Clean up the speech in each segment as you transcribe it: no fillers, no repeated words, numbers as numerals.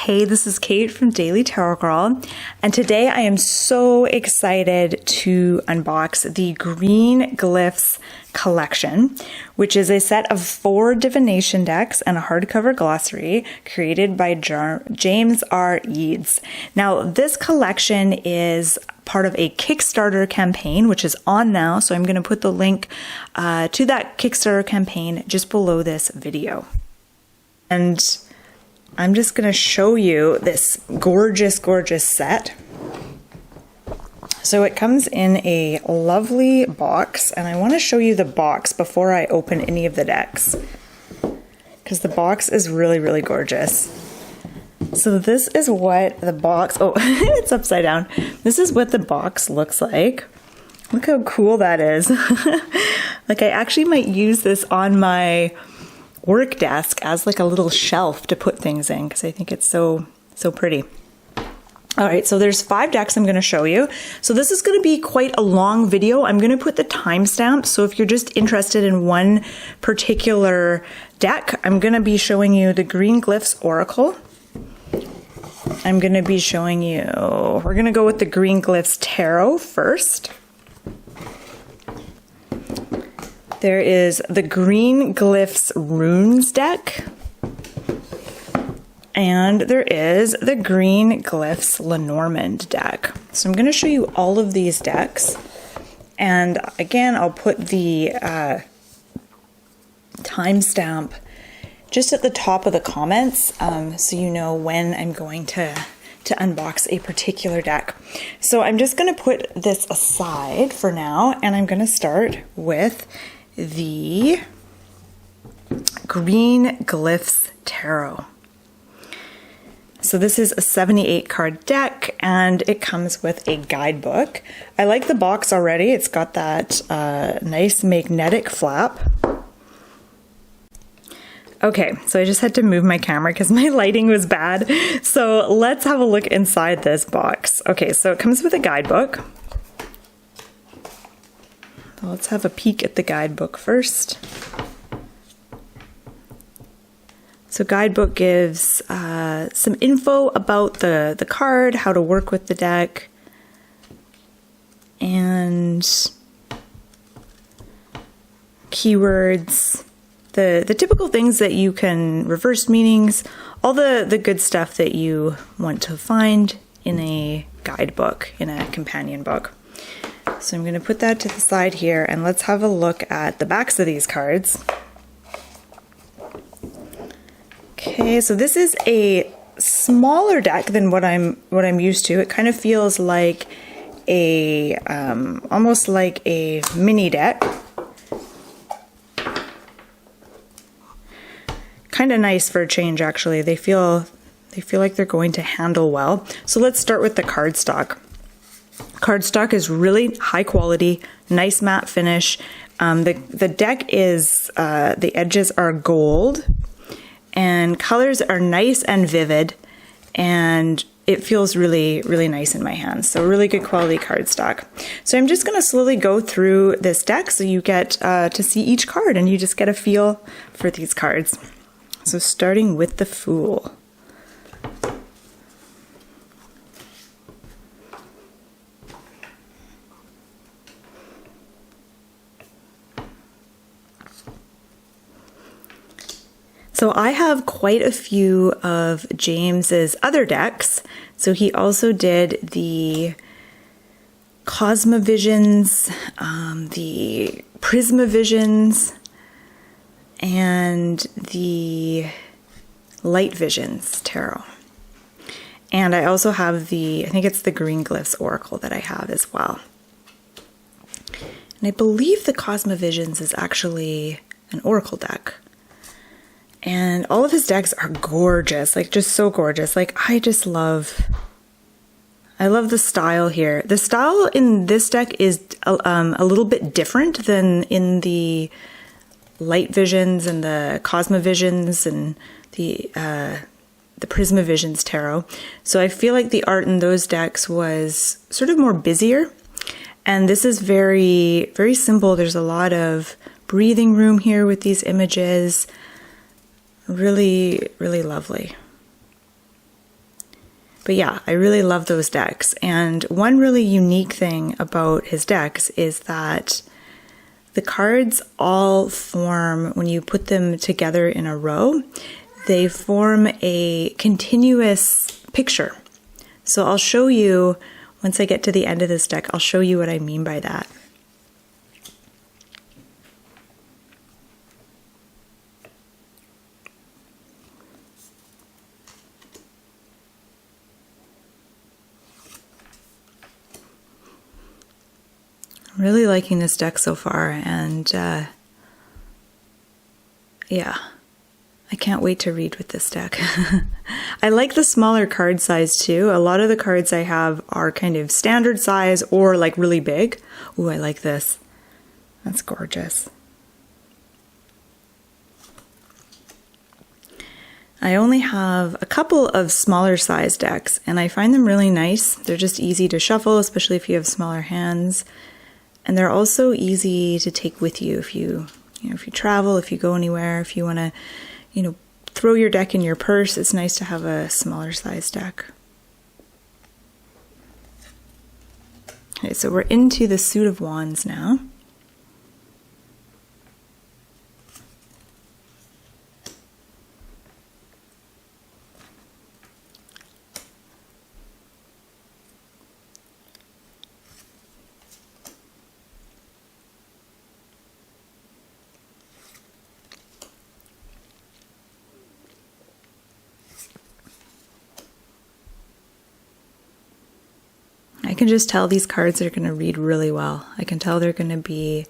Hey, this is Kate from Daily Tarot Girl, and today I am so excited to unbox the Green Glyphs Collection, which is a set of 4 divination decks and a hardcover glossary created by James R. Eads. Now, this collection is part of a Kickstarter campaign, which is on now, so I'm going to put the link to that Kickstarter campaign just below this video. And I'm just going to show you this gorgeous, gorgeous set. So it comes in a lovely box, and I want to show you the box before I open any of the decks, because the box is really, really gorgeous. So this is what the box, oh, it's upside down. This is what the box looks like. Look how cool that is. Like, I actually might use this on my work desk as like a little shelf to put things in, because I think it's so pretty. All right, so there's 5 decks I'm going to show you. So this is going to be quite a long video. I'm going to put the timestamp, so if you're just interested in one particular deck, I'm going to be showing you the Green Glyphs Oracle. I'm going to be showing you, we're going to go with the Green Glyphs Tarot first. There is the Green Glyphs Runes deck, and there is the Green Glyphs Lenormand deck. So I'm going to show you all of these decks, and again, I'll put the timestamp just at the top of the comments, so you know when I'm going to unbox a particular deck. So I'm just going to put this aside for now, and I'm going to start with the Green Glyphs Tarot. So this is a 78 card deck, and it comes with a guidebook. I like the box already. It's got that nice magnetic flap. Okay, so I just had to move my camera because my lighting was bad. So let's have a look inside this box. Okay, so it comes with a guidebook. Let's have a peek at the guidebook first. So guidebook gives some info about the card, how to work with the deck, and keywords, the typical things that you can, reverse meanings, all the good stuff that you want to find in a guidebook, in a companion book. So I'm going to put that to the side here, and let's have a look at the backs of these cards. Okay, so this is a smaller deck than what I'm used to. It kind of feels like a almost like a mini deck. Kind of nice for a change, actually. They feel like they're going to handle well. So let's start with the cardstock. Cardstock is really high quality, nice matte finish. The deck is, the edges are gold, and colors are nice and vivid, and it feels really, really nice in my hands. So really good quality cardstock. So I'm just going to slowly go through this deck so you get to see each card, and you just get a feel for these cards. So starting with the Fool. So I have quite a few of James's other decks. So he also did the Cosmovisions, the Prismavisions, and the Light Visions Tarot. And I also have I think it's the Green Glyphs Oracle that I have as well. And I believe the Cosmovisions is actually an Oracle deck. And all of his decks are gorgeous, like just so gorgeous. Like I love the style here. The style in this deck is a little bit different than in the Light Visions and the Cosmovisions and the Prismavisions Tarot. So I feel like the art in those decks was sort of more busier. And this is very, very simple. There's a lot of breathing room here with these images. Really, really lovely. But yeah, I really love those decks. And one really unique thing about his decks is that the cards all form, when you put them together in a row, they form a continuous picture. So I'll show you, once I get to the end of this deck, I'll show you what I mean by that. I'm really liking this deck so far, and yeah, I can't wait to read with this deck. I like the smaller card size too. A lot of the cards I have are kind of standard size or like really big. Ooh, I like this. That's gorgeous. I only have a couple of smaller size decks, and I find them really nice. They're just easy to shuffle, especially if you have smaller hands. And they're also easy to take with you if you travel, if you go anywhere, if you want to, throw your deck in your purse. It's nice to have a smaller size deck. Okay, so we're into the Suit of Wands now. I can just tell these cards are going to read really well. I can tell they're going to be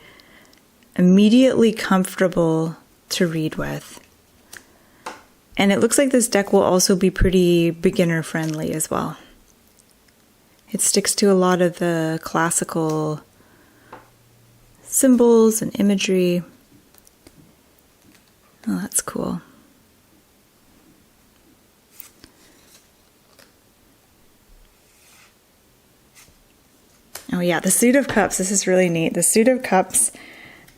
immediately comfortable to read with. And it looks like this deck will also be pretty beginner friendly as well. It sticks to a lot of the classical symbols and imagery. Oh, that's cool. Oh yeah, the Suit of Cups, this is really neat. The Suit of Cups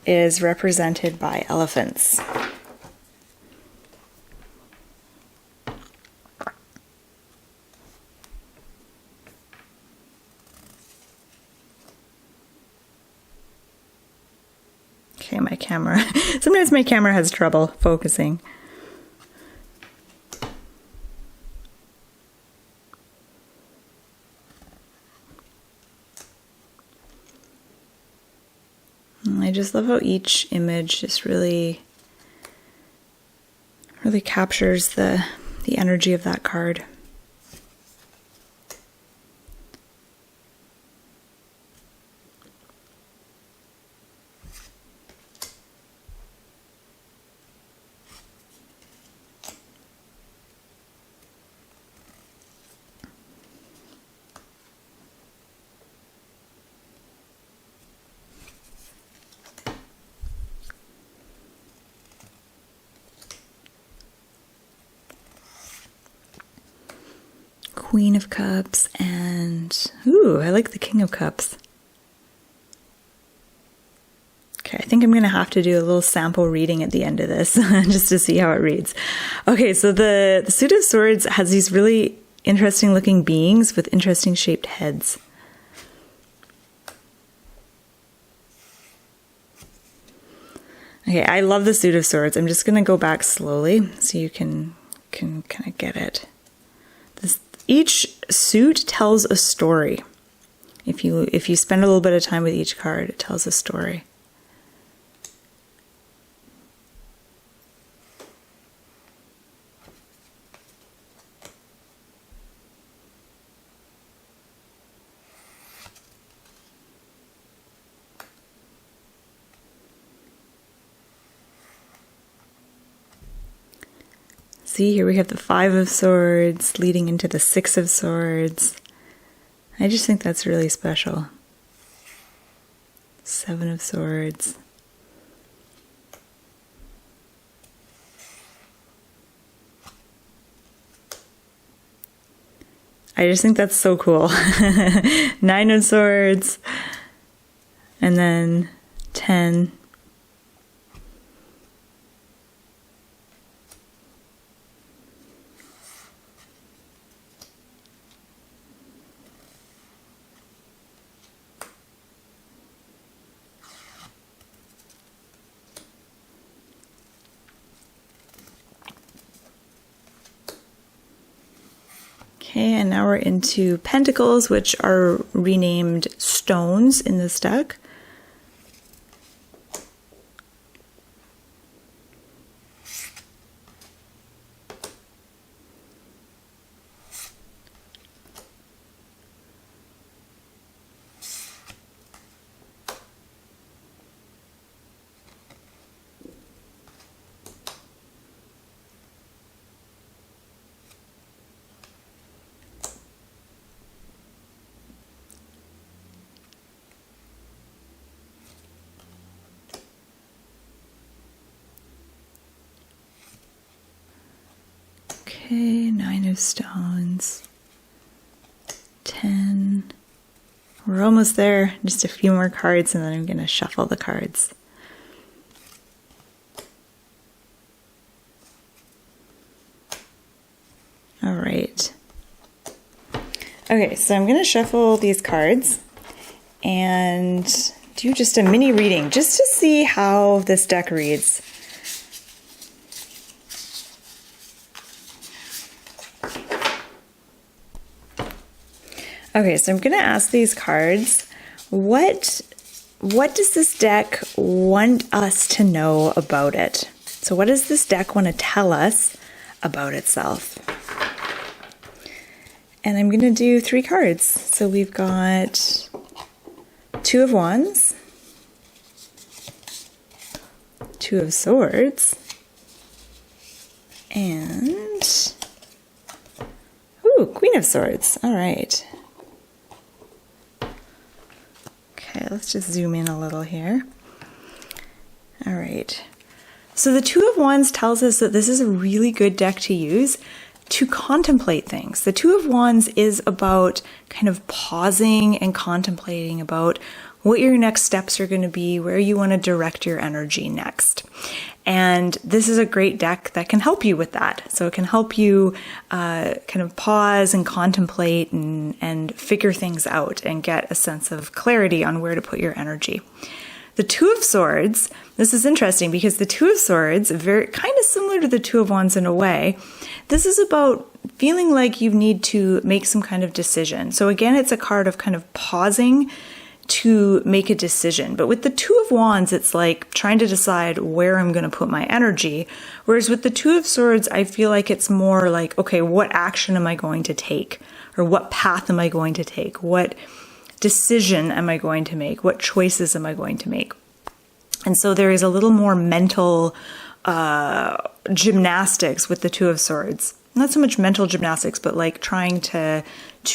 is represented by elephants. Okay, my camera. Sometimes my camera has trouble focusing. I just love how each image just really captures the energy of that card. Queen of Cups and, ooh, I like the King of Cups. Okay, I think I'm going to have to do a little sample reading at the end of this just to see how it reads. Okay, so the Suit of Swords has these really interesting looking beings with interesting shaped heads. Okay, I love the Suit of Swords. I'm just going to go back slowly so you can kind of get it. Each suit tells a story. If you spend a little bit of time with each card, it tells a story. See, here we have the Five of Swords leading into the Six of Swords. I just think that's really special. Seven of Swords. I just think that's so cool. Nine of Swords. And then 10. Okay, and now we're into pentacles, which are renamed stones in this deck. Okay, 9 of stones, 10. We're almost there. Just a few more cards and then I'm going to shuffle the cards. All right. Okay, so I'm going to shuffle these cards and do just a mini reading just to see how this deck reads. Okay, so I'm going to ask these cards, what does this deck want us to know about it? So what does this deck want to tell us about itself? And I'm going to do 3 cards. So we've got 2 of Wands, 2 of Swords, and Queen of Swords. All right. Okay, let's just zoom in a little here. All right. So the 2 of Wands tells us that this is a really good deck to use to contemplate things. The 2 of Wands is about kind of pausing and contemplating about what your next steps are going to be, where you want to direct your energy next. And this is a great deck that can help you with that. So it can help you kind of pause and contemplate and figure things out and get a sense of clarity on where to put your energy. The 2 of Swords, this is interesting because the 2 of Swords, very kind of similar to the 2 of Wands in a way, this is about feeling like you need to make some kind of decision. So again, it's a card of kind of pausing to make a decision. But with the 2 of Wands, it's like trying to decide where I'm going to put my energy. Whereas with the 2 of Swords, I feel like it's more like, okay, what action am I going to take? Or what path am I going to take? What decision am I going to make? What choices am I going to make? And so there is a little more mental gymnastics with the 2 of Swords. Not so much mental gymnastics, but like trying to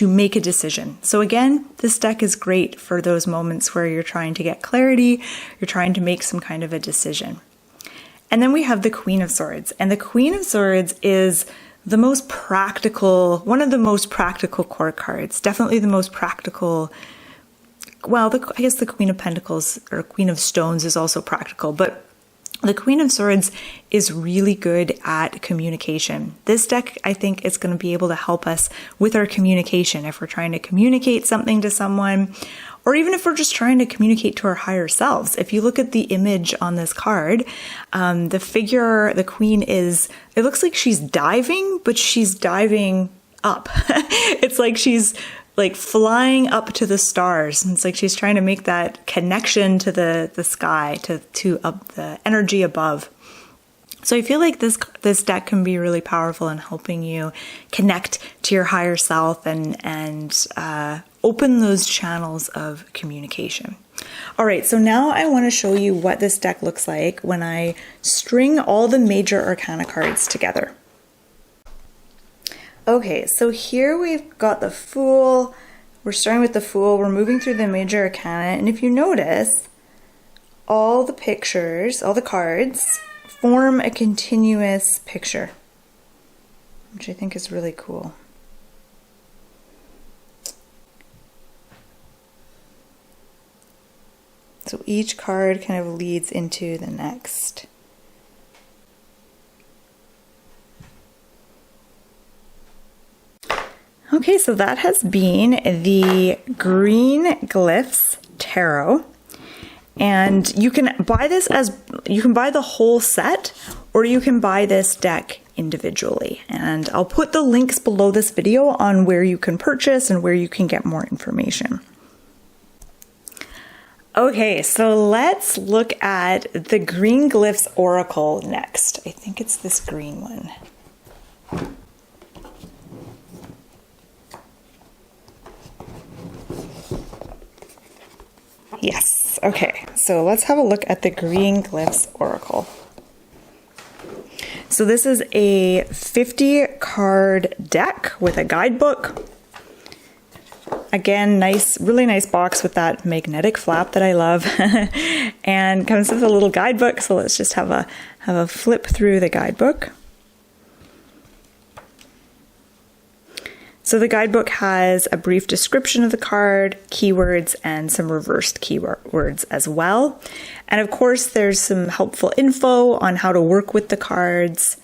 make a decision. So again, this deck is great for those moments where you're trying to get clarity, you're trying to make some kind of a decision. And then we have the Queen of Swords. And the Queen of Swords is the most practical, one of the most practical court cards. Definitely the most practical. Well, I guess the Queen of Pentacles or Queen of Stones is also practical, but the Queen of Swords is really good at communication. This deck, I think, is going to be able to help us with our communication if we're trying to communicate something to someone, or even if we're just trying to communicate to our higher selves. If you look at the image on this card, the figure, the Queen it looks like she's diving, but she's diving up. It's like she's like flying up to the stars. And it's like she's trying to make that connection to the sky, to up the energy above. So I feel like this deck can be really powerful in helping you connect to your higher self and open those channels of communication. All right, so now I want to show you what this deck looks like when I string all the major arcana cards together. Okay, so here we've got the Fool. We're starting with the Fool. We're moving through the major arcana. And if you notice, all the pictures, all the cards, form a continuous picture, which I think is really cool. So each card kind of leads into the next. Okay, so that has been the Green Glyphs Tarot. And you can buy this you can buy the whole set, or you can buy this deck individually. And I'll put the links below this video on where you can purchase and where you can get more information. Okay, so let's look at the Green Glyphs Oracle next. I think it's this green one. Yes, okay, so let's have a look at the Green Glyphs Oracle. So this is a 50 card deck with a guidebook. Again, nice, really nice box with that magnetic flap that I love. And comes with a little guidebook, so let's just have a flip through the guidebook. So the guidebook has a brief description of the card, keywords, and some reversed keywords as well. And of course, there's some helpful info on how to work with the cards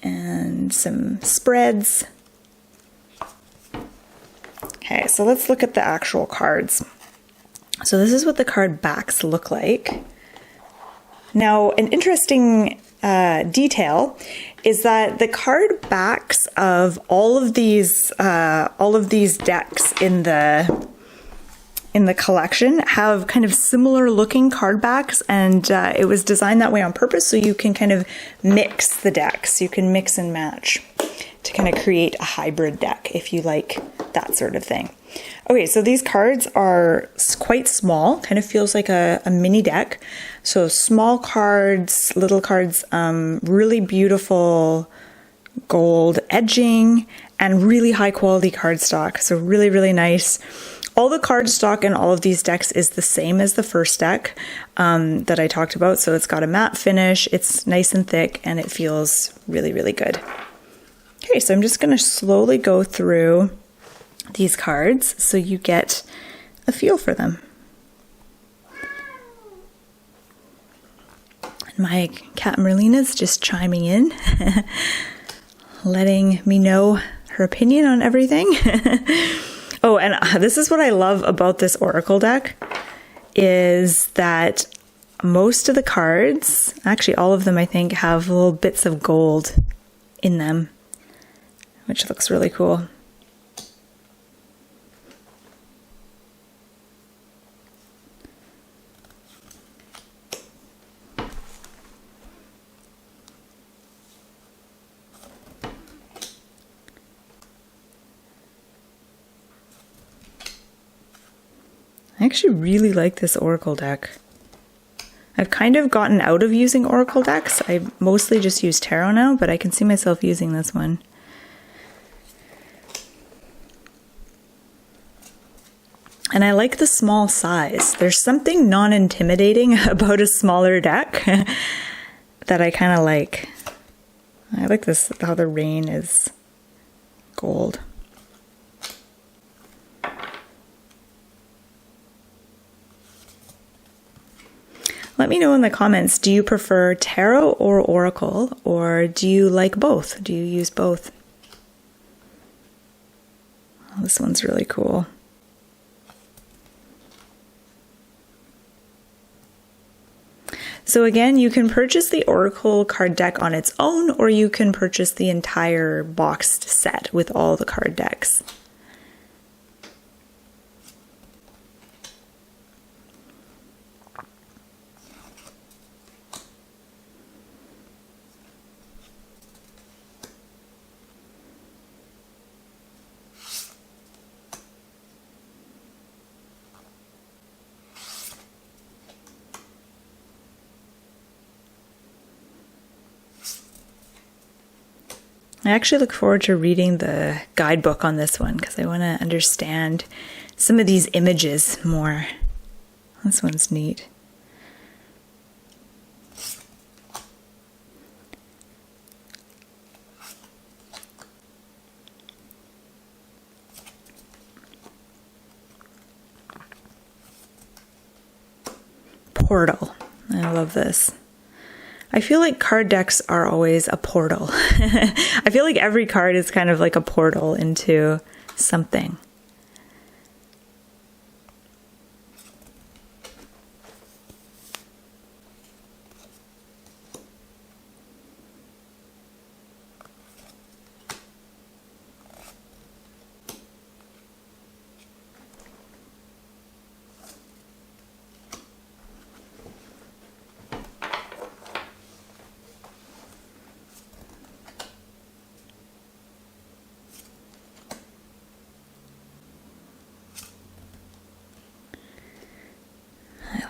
and some spreads. Okay, so let's look at the actual cards. So this is what the card backs look like. Now, an interesting detail is that the card backs of all of these decks in the collection have kind of similar looking card backs, and it was designed that way on purpose so you can kind of mix the decks. You can mix and match to kind of create a hybrid deck if you like that sort of thing. Okay, so these cards are quite small, kind of feels like a mini deck. So small cards, little cards, really beautiful gold edging and really high quality cardstock. So really, really nice. All the cardstock in all of these decks is the same as the first deck that I talked about. So it's got a matte finish, it's nice and thick, and it feels really, really good. Okay, so I'm just going to slowly go through these cards so you get a feel for them. My cat Merlina's just chiming in, letting me know her opinion on everything. Oh, and this is what I love about this Oracle deck, is that most of the cards, actually all of them I think, have little bits of gold in them, which looks really cool. I actually really like this Oracle deck. I've kind of gotten out of using Oracle decks. I mostly just use tarot now, but I can see myself using this one. And I like the small size. There's something non-intimidating about a smaller deck that I kind of like. I like this, how the rain is gold. Let me know in the comments, do you prefer tarot or oracle, or do you like both? Do you use both? Oh, this one's really cool. So again, you can purchase the Oracle card deck on its own, or you can purchase the entire boxed set with all the card decks. I actually look forward to reading the guidebook on this one because I want to understand some of these images more. This one's neat. Portal. I love this. I feel like card decks are always a portal. I feel like every card is kind of like a portal into something.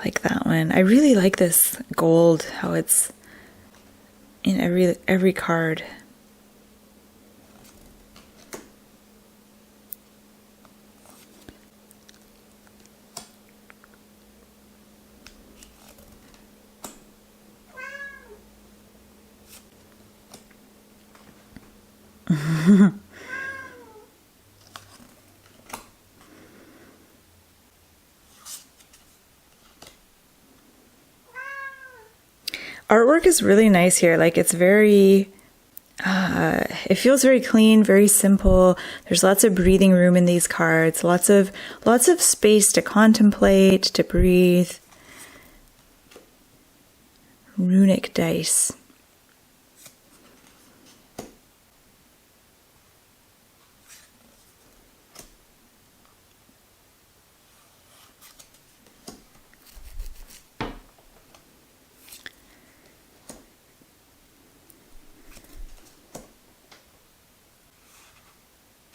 like that one. I really like this gold, how it's in every card. Artwork is really nice here. Like it's very, it feels very clean, very simple. There's lots of breathing room in these cards. Lots of space to contemplate, to breathe. Runic dice.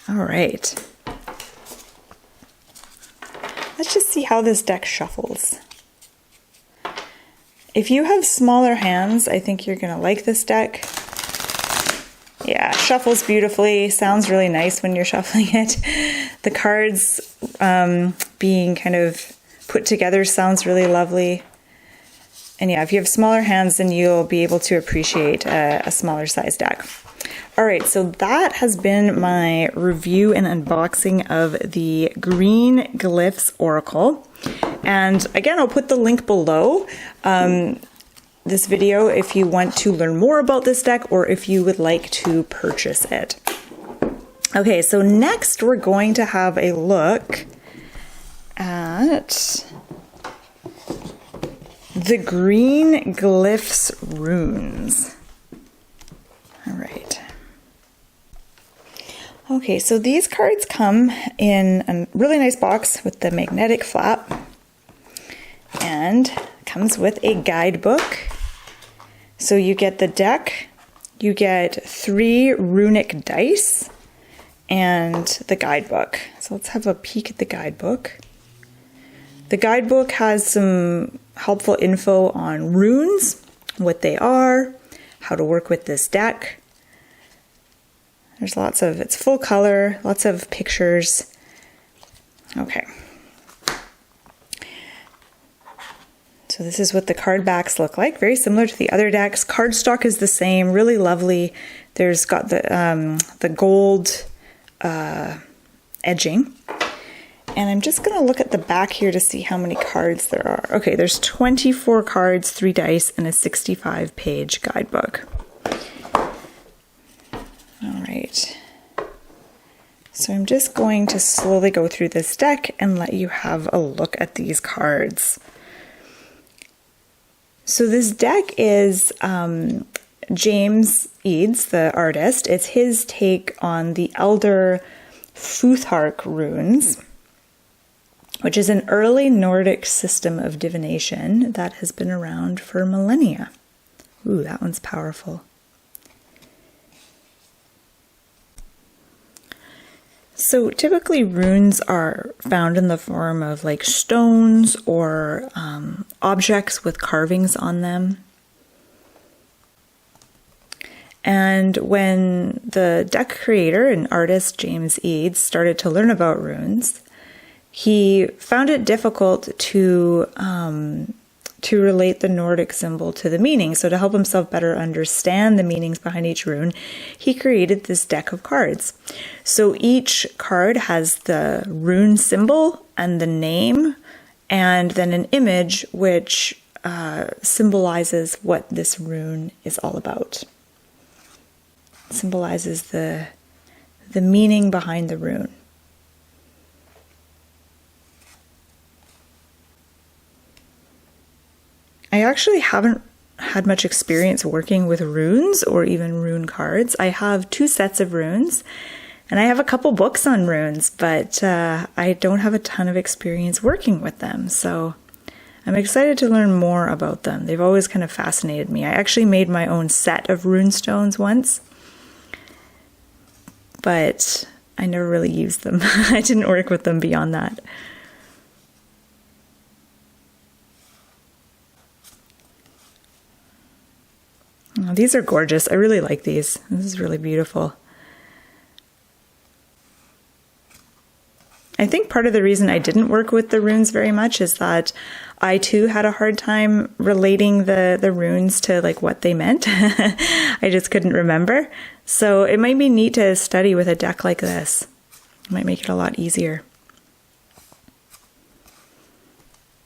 All right. Let's just see how this deck shuffles. If you have smaller hands, I think you're going to like this deck. Yeah, shuffles beautifully. Sounds really nice when you're shuffling it. The cards being kind of put together sounds really lovely. And yeah, if you have smaller hands, then you'll be able to appreciate a smaller size deck. All right, so that has been my review and unboxing of the Green Glyphs Oracle. And again, I'll put the link below this video if you want to learn more about this deck or if you would like to purchase it. Okay, so next we're going to have a look at the Green Glyphs Runes. All right. Okay, so these cards come in a really nice box with the magnetic flap and comes with a guidebook. So you get the deck, you get 3 runic dice, and the guidebook. So let's have a peek at the guidebook. The guidebook has some helpful info on runes, what they are, how to work with this deck. There's lots of, it's full color, lots of pictures. Okay. So this is what the card backs look like, very similar to the other decks. Cardstock is the same, really lovely. There's got the gold edging. And I'm just gonna look at the back here to see how many cards there are. Okay, there's 24 cards, 3 dice, and a 65-page guidebook. All right, so I'm just going to slowly go through this deck and let you have a look at these cards. So this deck is James Eads, the artist. It's his take on the Elder Futhark runes, which is an early Nordic system of divination that has been around for millennia. Ooh, that one's powerful. So typically runes are found in the form of like stones or objects with carvings on them. And when the deck creator and artist James Eads started to learn about runes, he found it difficult to relate the Nordic symbol to the meaning. So to help himself better understand the meanings behind each rune, he created this deck of cards. So each card has the rune symbol and the name, and then an image which symbolizes what this rune is all about. It symbolizes the meaning behind the rune. I actually haven't had much experience working with runes or even rune cards. I have 2 sets of runes and I have a couple books on runes, but I don't have a ton of experience working with them. So I'm excited to learn more about them. They've always kind of fascinated me. I actually made my own set of rune stones once, but I never really used them. I didn't work with them beyond that. Oh, these are gorgeous. I really like these. This is really beautiful. I think part of the reason I didn't work with the runes very much is that I too had a hard time relating the runes to like what they meant. I just couldn't remember. So it might be neat to study with a deck like this. It might make it a lot easier.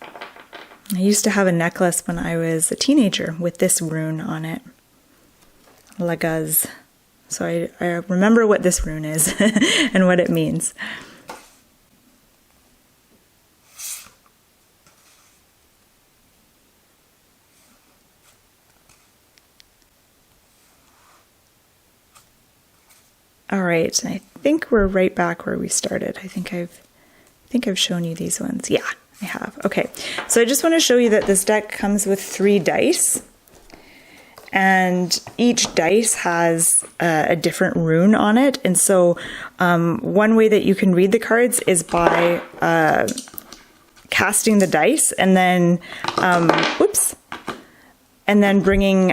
I used to have a necklace when I was a teenager with this rune on it. Laguz. So I remember what this rune is and what it means. All right, I think we're right back where we started. I think I've shown you these ones. Yeah, I have. Okay, so I just want to show you that this deck comes with 3 dice, and each dice has a different rune on it. And so one way that you can read the cards is by casting the dice and then, and then bringing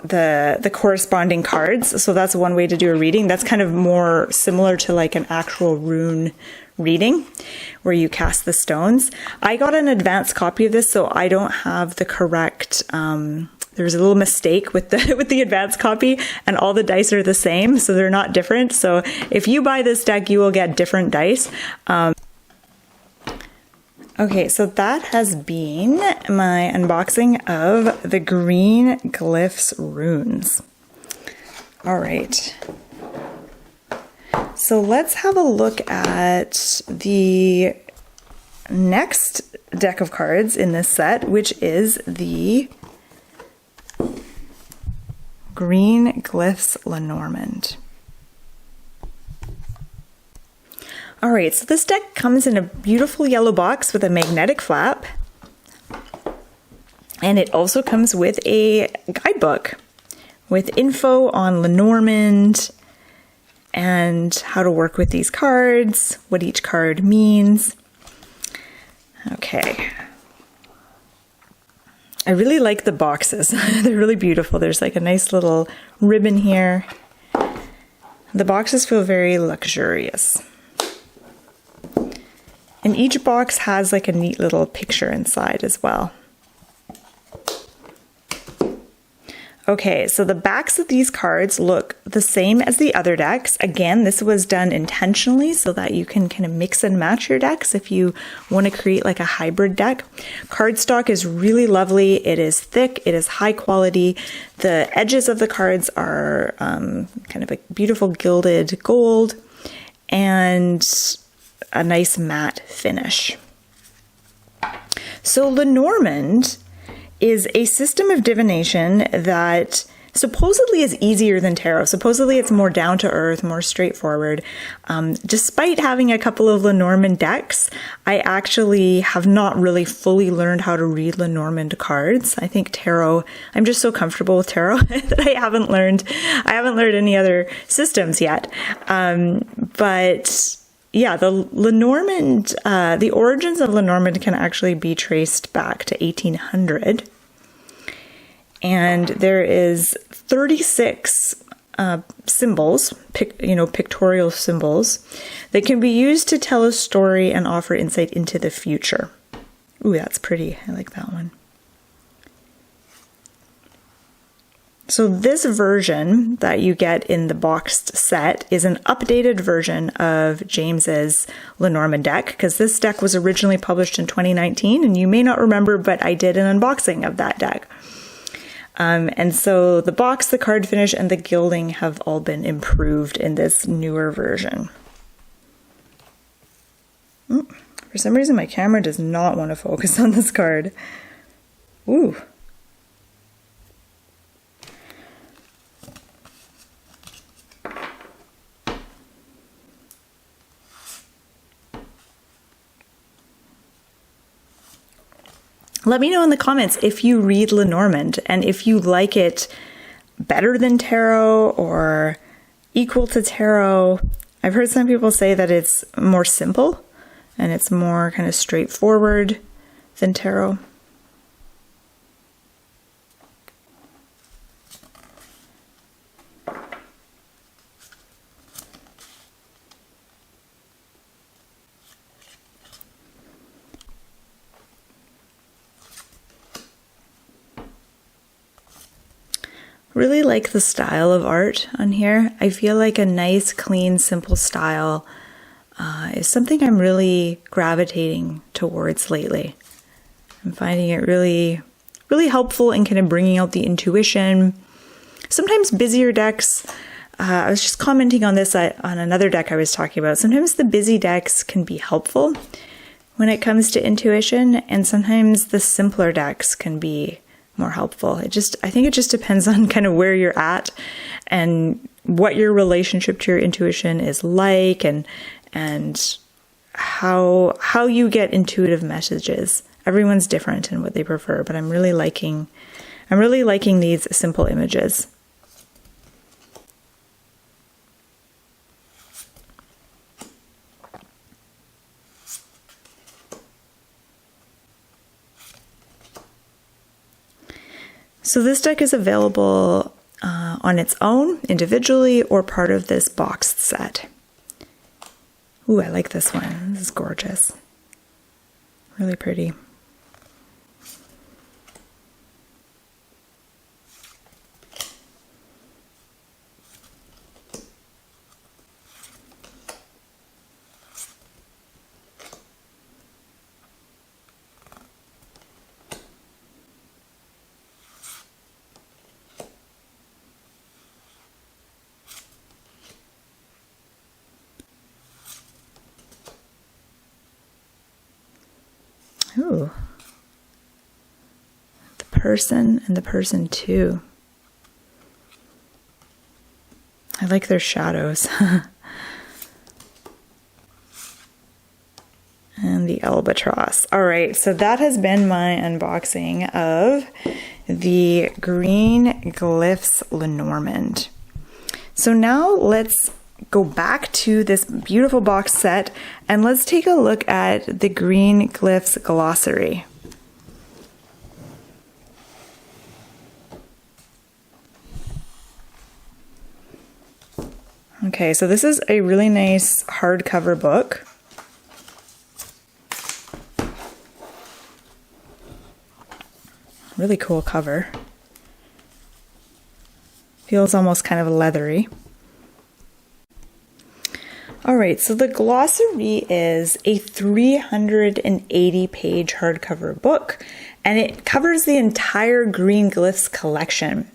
the corresponding cards. So that's one way to do a reading. That's kind of more similar to like an actual rune reading where you cast the stones. I got an advanced copy of this, so I don't have the correct, there's a little mistake with the advanced copy, and all the dice are the same, so they're not different. So if you buy this deck, you will get different dice. Okay, so that has been my unboxing of the Green Glyphs runes. All right. So let's have a look at the next deck of cards in this set, which is the Green Glyphs Lenormand. All right, so this deck comes in a beautiful yellow box with a magnetic flap, and it also comes with a guidebook with info on Lenormand and how to work with these cards, what each card means. Okay. I really like the boxes. They're really beautiful. There's like a nice little ribbon here. The boxes feel very luxurious. And each box has like a neat little picture inside as well. Okay, so the backs of these cards look the same as the other decks. Again, this was done intentionally so that you can kind of mix and match your decks if you want to create like a hybrid deck. Cardstock is really lovely. It is thick. It is high quality. The edges of the cards are kind of a beautiful gilded gold and a nice matte finish. So Lenormand is a system of divination that supposedly is easier than tarot. Supposedly it's more down to earth, more straightforward. Despite having a couple of Lenormand decks, I actually have not really fully learned how to read Lenormand cards. I think tarot, I'm just so comfortable with tarot that I haven't learned any other systems yet. But yeah, the Lenormand, the origins of Lenormand can actually be traced back to 1800. And there is 36 symbols, pictorial symbols that can be used to tell a story and offer insight into the future. Ooh, that's pretty. I like that one. So this version that you get in the boxed set is an updated version of James's Lenormand deck, because this deck was originally published in 2019, and you may not remember, but I did an unboxing of that deck. And so the box, the card finish, and the gilding have all been improved in this newer version. For some reason, my camera does not want to focus on this card. Ooh. Let me know in the comments if you read Lenormand and if you like it better than tarot or equal to tarot. I've heard some people say that it's more simple and it's more kind of straightforward than tarot. really like the style of art on here. I feel like a nice, clean, simple style is something I'm really gravitating towards lately. I'm finding it really, really helpful in kind of bringing out the intuition. Sometimes busier decks, I was just commenting on this on another deck I was talking about. Sometimes the busy decks can be helpful when it comes to intuition, and sometimes the simpler decks can be more helpful. I think it just depends on kind of where you're at and what your relationship to your intuition is like, and how you get intuitive messages. Everyone's different in what they prefer, but I'm really liking these simple images. So this deck is available on its own, individually, or part of this boxed set. Ooh, I like this one. This is gorgeous. Really pretty. Ooh. The person and the person too. I like their shadows. And the albatross. All right, so that has been my unboxing of the Green Glyphs Lenormand. So now let's go back to this beautiful box set and let's take a look at the Green Glyphs Glossary. Okay, so this is a really nice hardcover book. Really cool cover. Feels almost kind of leathery. All right, so the glossary is a 380-page hardcover book, and it covers the entire Green Glyphs collection.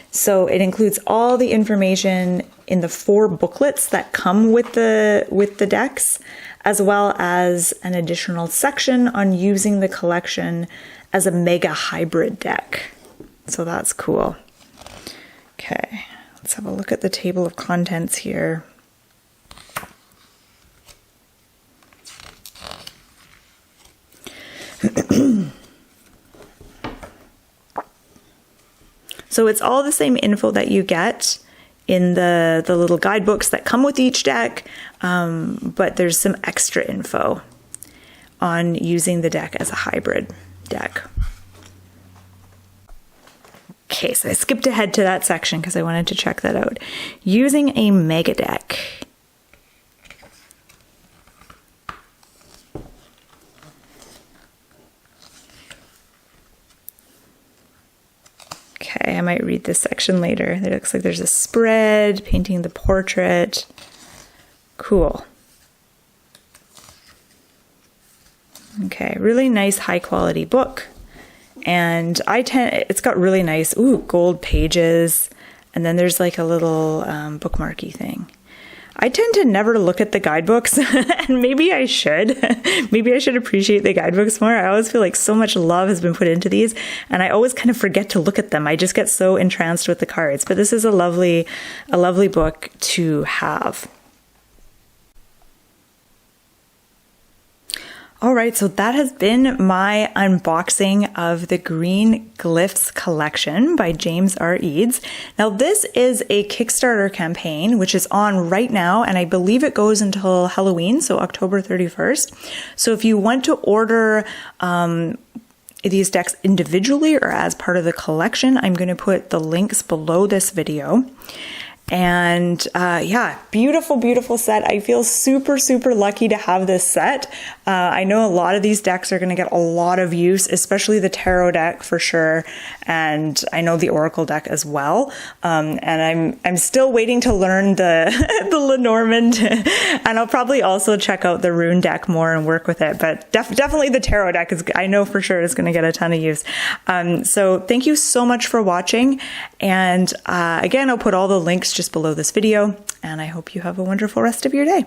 So it includes all the information in the 4 booklets that come with the decks, as well as an additional section on using the collection as a mega hybrid deck. So that's cool. Okay, let's have a look at the table of contents here. So it's all the same info that you get in the little guidebooks that come with each deck, but there's some extra info on using the deck as a hybrid deck. Okay, so I skipped ahead to that section because I wanted to check that out. Using a mega deck. Okay, I might read this section later. It looks like there's a spread, painting the portrait. Cool. Okay, really nice high quality book. And it's got really nice, gold pages. And then there's like a little bookmarky thing. I tend to never look at the guidebooks, and maybe I should. Maybe I should appreciate the guidebooks more. I always feel like so much love has been put into these, and I always kind of forget to look at them. I just get so entranced with the cards. But this is a lovely book to have. All right, so that has been my unboxing of the Green Glyphs Collection by James R. Eads. Now, this is a Kickstarter campaign, which is on right now, and I believe it goes until Halloween, so October 31st. So if you want to order these decks individually or as part of the collection, I'm going to put the links below this video. And yeah, beautiful, beautiful set. I feel super, super lucky to have this set. I know a lot of these decks are going to get a lot of use, especially the tarot deck for sure. And I know the oracle deck as well. And I'm still waiting to learn the the Lenormand, and I'll probably also check out the Rune deck more and work with it. But definitely the tarot deck is, I know for sure, is going to get a ton of use. So thank you so much for watching. And again, I'll put all the links just below this video, and I hope you have a wonderful rest of your day.